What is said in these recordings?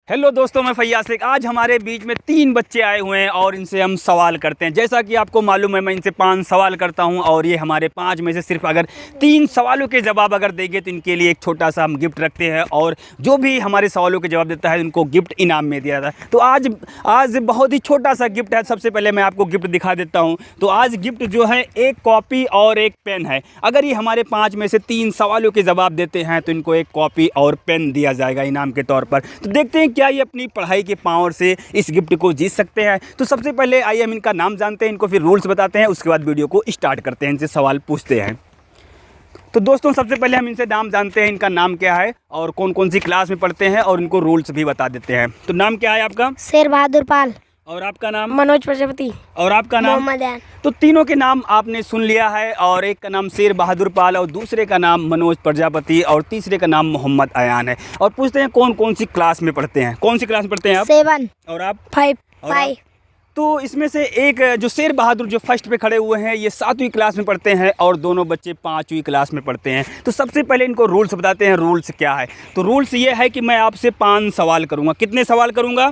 Hello दोस्तों, मैं फैयाज शेख। आज हमारे बीच में 3 बच्चे आए हुए हैं और इनसे हम सवाल करते हैं। जैसा कि आपको मालूम है, मैं इनसे 5 सवाल करता हूं और ये हमारे 5 में से सिर्फ अगर 3 सवालों के जवाब अगर देंगे तो इनके लिए एक छोटा सा हम गिफ्ट रखते हैं और जो भी हमारे सवालों के जवाब देता है उनको गिफ्ट इनाम में दिया जाता है। तो आज बहुत ही छोटा सा गिफ्ट है। सबसे पहले मैं आपको गिफ्ट दिखा देता हूँ। तो आज गिफ्ट जो है एक कॉपी और एक पेन है। अगर ये हमारे 5 में से 3 सवालों के जवाब देते हैं तो इनको एक कॉपी और पेन दिया जाएगा इनाम के तौर पर। तो देखते हैं क्या ये अपनी पढ़ाई के पावर से इस गिफ्ट को जीत सकते हैं। तो सबसे पहले आइए हम इनका नाम जानते हैं, इनको फिर रूल्स बताते हैं, उसके बाद वीडियो को स्टार्ट करते हैं, इनसे सवाल पूछते हैं। तो दोस्तों, सबसे पहले हम इनसे नाम जानते हैं, इनका नाम क्या है और कौन कौन सी क्लास में पढ़ते हैं और इनको रूल्स भी बता देते हैं। तो नाम क्या है आपका? शेर बहादुर पाल। और आपका नाम? मनोज प्रजापति। और आपका नाम? मोहम्मद अयान। तो तीनों के नाम आपने सुन लिया है और एक का नाम शेर बहादुर पाल और दूसरे का नाम मनोज प्रजापति और तीसरे का नाम मोहम्मद अयान है। और पूछते हैं कौन कौन सी क्लास में पढ़ते हैं। कौन सी क्लास में पढ़ते हैं आप? 7 और आप? 5 और आप? तो इसमें से एक जो शेर बहादुर जो फर्स्ट पे खड़े हुए हैं ये 7वीं क्लास में पढ़ते हैं और दोनों बच्चे 5वीं क्लास में पढ़ते हैं। तो सबसे पहले इनको रूल्स बताते हैं, रूल्स क्या है। तो रूल्स ये है कि मैं आपसे 5 सवाल करूंगा। कितने सवाल करूंगा?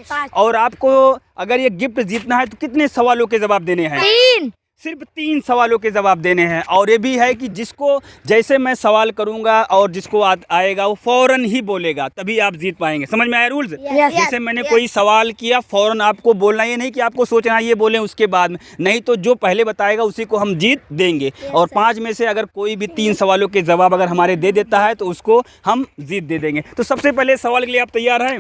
5। और आपको अगर ये गिफ्ट जीतना है तो कितने सवालों के जवाब देने हैं? 3। सिर्फ 3 सवालों के जवाब देने हैं। और ये भी है कि जिसको जैसे मैं सवाल करूंगा और जिसको आएगा वो फ़ौरन ही बोलेगा, तभी आप जीत पाएंगे। समझ में आया रूल्स? जैसे मैंने कोई सवाल किया फ़ौरन आपको बोलना, ये नहीं कि आपको सोचना ये बोलें उसके बाद में, नहीं तो जो पहले बताएगा उसी को हम जीत देंगे। और 5 में से अगर कोई भी 3 सवालों के जवाब अगर हमारे दे देता है तो उसको हम जीत दे देंगे। तो सबसे पहले सवाल के लिए आप तैयार हैं?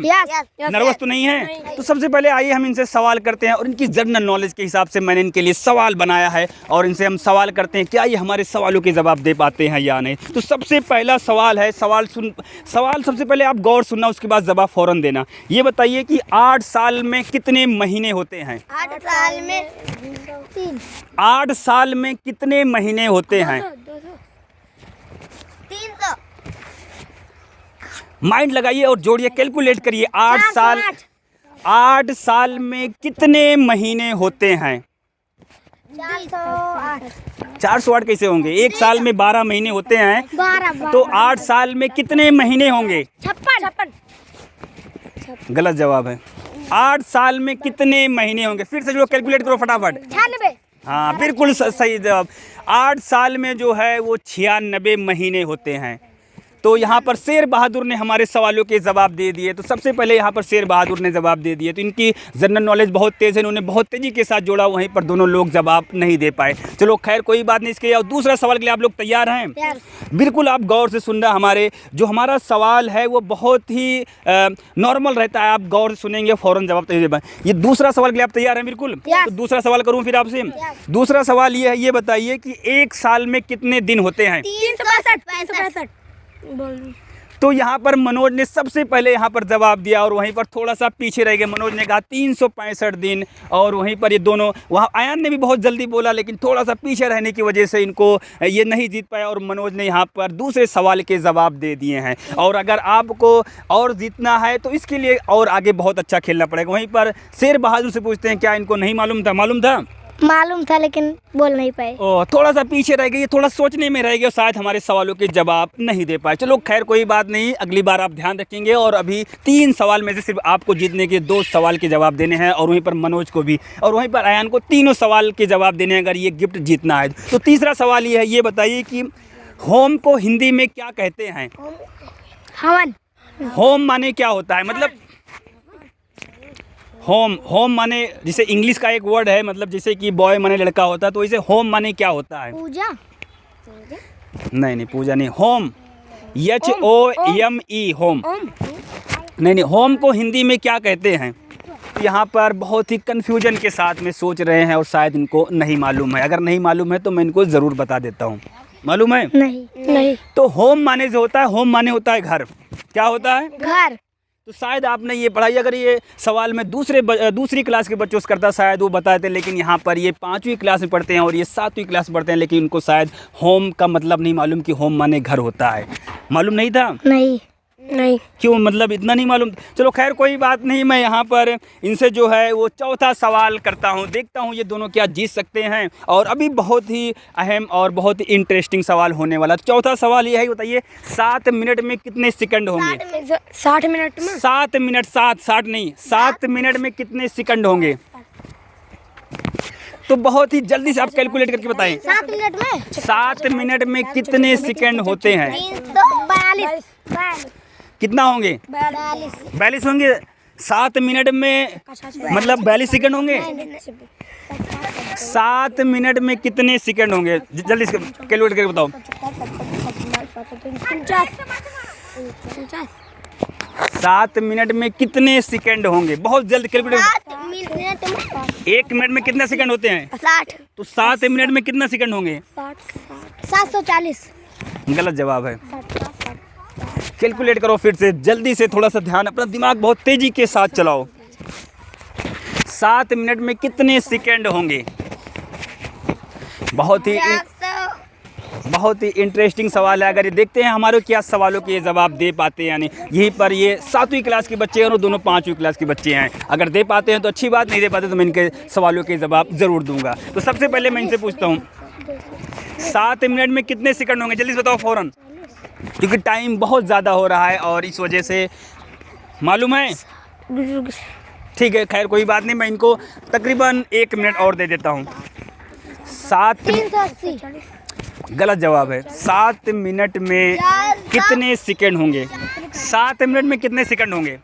नर्वस तो नहीं है? तो सबसे पहले आइए हम इनसे सवाल करते हैं और इनकी जनरल नॉलेज के हिसाब से मैंने इनके लिए सवाल बनाया है और इनसे हम सवाल करते हैं क्या ये हमारे सवालों के जवाब दे पाते हैं या नहीं। तो सबसे पहला सवाल है, सवाल सबसे पहले आप गौर सुनना, उसके बाद जवाब फौरन देना। ये बताइए कि 8 साल में कितने महीने होते हैं? 8 साल में 3। 8 साल में कितने महीने होते हैं? 300। माइंड लगाइए और जोड़िए, कैलकुलेट करिए। 8 साल में कितने महीने होते हैं? 408 कैसे होंगे? 1 साल में 12 महीने होते हैं। 12। तो 8 साल में कितने महीने होंगे? 56। गलत जवाब है। 8 साल में कितने महीने होंगे? फिर से जो कैलकुलेट करो फटाफट। 96। हाँ, बिल्कुल सही जवाब। 8 साल में जो है वो 96 महीने होते हैं। तो यहाँ पर शेर बहादुर ने हमारे सवालों के जवाब दे दिए। तो सबसे पहले यहाँ पर शेर बहादुर ने जवाब दे दिए। तो इनकी जनरल नॉलेज बहुत तेज़ है, इन्होंने बहुत तेज़ी के साथ जोड़ा, वहीं पर दोनों लोग जवाब नहीं दे पाए। चलो खैर कोई बात नहीं। इसके और दूसरा सवाल के लिए आप लोग तैयार हैं? बिल्कुल, आप गौर से सुनना। हमारा सवाल है वो बहुत ही नॉर्मल रहता है, आप गौर से सुनेंगे फ़ौरन जवाब दे पाए। ये दूसरा सवाल के लिए आप तैयार हैं? बिल्कुल। तो दूसरा सवाल करूँ फिर आपसे? दूसरा सवाल ये है, ये बताइए कि 1 साल में कितने दिन होते हैं? 365। तो यहाँ पर मनोज ने सबसे पहले यहाँ पर जवाब दिया और वहीं पर थोड़ा सा पीछे रह गए। मनोज ने कहा 365 दिन और वहीं पर ये दोनों, वहाँ आयान ने भी बहुत जल्दी बोला लेकिन थोड़ा सा पीछे रहने की वजह से इनको ये नहीं जीत पाया और मनोज ने यहाँ पर दूसरे सवाल के जवाब दे दिए हैं। और अगर आपको और जीतना है तो इसके लिए और आगे बहुत अच्छा खेलना पड़ेगा। वहीं पर शेर बहादुर से पूछते हैं क्या इनको नहीं मालूम था? मालूम था लेकिन बोल नहीं पाए। थोड़ा सा पीछे रह गए, थोड़ा सोचने में रह गए, शायद हमारे सवालों के जवाब नहीं दे पाए। चलो खैर कोई बात नहीं, अगली बार आप ध्यान रखेंगे। और अभी 3 सवाल में से सिर्फ आपको जीतने के 2 सवाल के जवाब देने हैं और वहीं पर मनोज को भी और वहीं पर अयान को तीनों सवाल के जवाब देने हैं अगर ये गिफ्ट जीतना है। तो तीसरा सवाल ये है, ये बताइए कि होम को हिंदी में क्या कहते हैं? हवन। होम माने क्या होता है? मतलब होम माने जैसे इंग्लिश का एक वर्ड है, मतलब जैसे कि बॉय माने लड़का होता है, तो इसे होम माने क्या होता है? पूजा। नहीं, पूजा नहीं। Home, HOME, home. नहीं, होम को हिंदी में क्या कहते हैं? यहाँ पर बहुत ही कन्फ्यूजन के साथ में सोच रहे हैं और शायद इनको नहीं मालूम है। अगर नहीं मालूम है तो मैं इनको ज़रूर बता देता हूँ। मालूम है? नहीं। तो होम माने जो होता है, होम माने होता है घर। क्या होता है? घर। तो शायद आपने ये पढ़ाई, अगर ये सवाल में दूसरी क्लास के बच्चों से करता शायद वो बताते, लेकिन यहाँ पर ये 5वीं क्लास में पढ़ते हैं और ये 7वीं क्लास में पढ़ते हैं, लेकिन उनको शायद होम का मतलब नहीं मालूम कि होम माने घर होता है। मालूम नहीं था? नहीं। नहीं। क्यों, मतलब इतना नहीं मालूम? चलो खैर कोई बात नहीं, मैं यहाँ पर इनसे जो है वो चौथा सवाल करता हूँ, देखता हूँ ये दोनों क्या जीत सकते हैं। और अभी बहुत ही अहम और बहुत ही इंटरेस्टिंग सवाल होने वाला। चौथा सवाल ये है, बताइए 7 मिनट में कितने सेकंड होंगे? 60 मिनट में 7 मिनट, 60 नहीं, 7 मिनट में कितने सेकंड होंगे? तो बहुत ही जल्दी से आप कैलकुलेट करके बताएं। 7 मिनट में 7 मिनट में कितने सेकंड होते हैं? 42 कितना होंगे? 42 होंगे। 7 मिनट में मतलब 42 सेकंड होंगे। 7 मिनट में कितने सेकंड होंगे? जल्दी से कैलकुलेट करके बताओ। 7 मिनट में कितने सेकंड होंगे? बहुत जल्द कैलकुलेट। 1 मिनट में कितने सेकंड होते हैं? 60। तो 7 मिनट में कितना सेकंड होंगे? 740। गलत जवाब है। कैलकुलेट करो फिर से, जल्दी से, थोड़ा सा ध्यान, अपना दिमाग बहुत तेजी के साथ चलाओ। 7 मिनट में कितने सेकंड होंगे? बहुत ही इंटरेस्टिंग सवाल है। अगर ये देखते हैं हमारे क्या सवालों के जवाब दे पाते हैं, यानी यहीं पर ये 7वीं क्लास के बच्चे हैं और दोनों 5वीं क्लास के बच्चे हैं। अगर दे पाते हैं तो अच्छी बात, नहीं दे पाते तो मैं इनके सवालों के जवाब ज़रूर दूंगा। तो सबसे पहले मैं इनसे पूछता हूँ, 7 मिनट में कितने सेकंड होंगे? जल्दी से बताओ फ़ौरन, क्योंकि टाइम बहुत ज़्यादा हो रहा है और इस वजह से। मालूम है? ठीक है, खैर कोई बात नहीं, मैं इनको तकरीबन 1 मिनट और दे देता हूँ। 380। गलत जवाब है। 7 मिनट में कितने सेकंड होंगे? 7 मिनट में कितने सेकंड होंगे?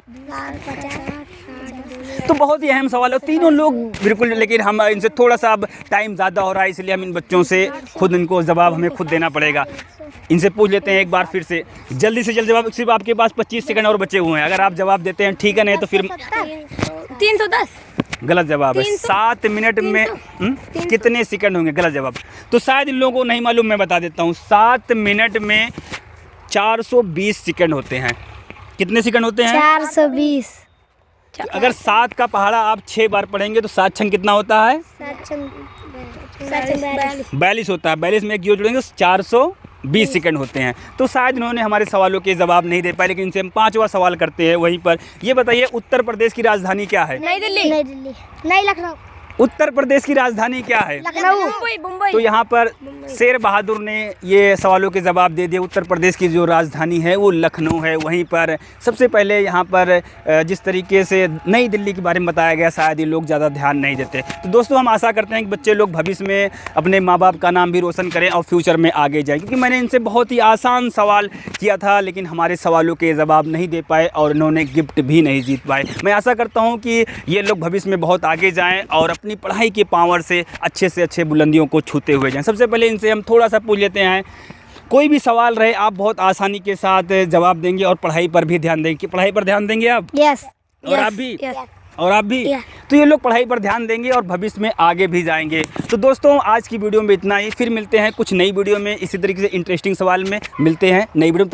तो बहुत ही अहम सवाल है, तीनों लोग बिल्कुल, लेकिन हम इनसे थोड़ा सा अब टाइम ज़्यादा हो रहा है, इसलिए हम इन बच्चों से खुद इनको जवाब हमें खुद देना पड़ेगा। इनसे पूछ लेते हैं एक बार फिर से, जल्दी से जल्दी जवाब। सिर्फ आपके पास 25 सेकंड और बचे हुए हैं, अगर आप जवाब देते हैं ठीक है, नहीं तो फिर 310। गलत जवाब है। 7 मिनट में कितने सेकंड होंगे? गलत जवाब। तो शायद इन लोगों को नहीं मालूम, मैं बता देता हूँ। 7 मिनट में 420 सेकंड होते हैं। कितने सेकंड होते हैं? 420। अगर 7 का पहाड़ा आप 6 बार पढ़ेंगे तो 7 छंग कितना होता है? 42 होता है। 42 में एक जीरो जुड़ेंगे, 420 सेकंड होते हैं। तो शायद इन्होंने हमारे सवालों के जवाब नहीं दे पाए, लेकिन इनसे हम 5वां सवाल करते हैं वहीं पर। ये बताइए, उत्तर प्रदेश की राजधानी क्या है? नई दिल्ली। नहीं, लखनऊ। उत्तर प्रदेश की राजधानी क्या है? लखनऊ। मुंबई। तो यहाँ पर शेर बहादुर ने ये सवालों के जवाब दे दिए। उत्तर प्रदेश की जो राजधानी है वो लखनऊ है। वहीं पर सबसे पहले यहाँ पर जिस तरीके से नई दिल्ली के बारे में बताया गया, शायद ये लोग ज़्यादा ध्यान नहीं देते। तो दोस्तों, हम आशा करते हैं कि बच्चे लोग भविष्य में अपने माँ बाप का नाम भी रोशन करें और फ्यूचर में आगे जाएँ, क्योंकि मैंने इनसे बहुत ही आसान सवाल किया था, लेकिन हमारे सवालों के जवाब नहीं दे पाए और इन्होंने गिफ्ट भी नहीं जीत पाए। मैं आशा करता हूँ कि ये लोग भविष्य में बहुत आगे जाएँ और अपनी पढ़ाई की पावर से अच्छे बुलंदियों को छूते हुए जाएं। सबसे पहले इनसे हम थोड़ा सा पूछ लेते हैं, कोई भी सवाल रहे आप बहुत आसानी के साथ जवाब देंगे और पढ़ाई पर भी ध्यान देंगे। कि पढ़ाई पर ध्यान देंगे आप? यस। और आप भी? और आप भी? तो ये लोग पढ़ाई पर ध्यान देंगे और भविष्य में आगे भी जाएंगे। तो दोस्तों, आज की वीडियो में इतना ही। फिर मिलते हैं कुछ नई वीडियो में, इसी तरीके से इंटरेस्टिंग सवाल में मिलते हैं नई वीडियो में।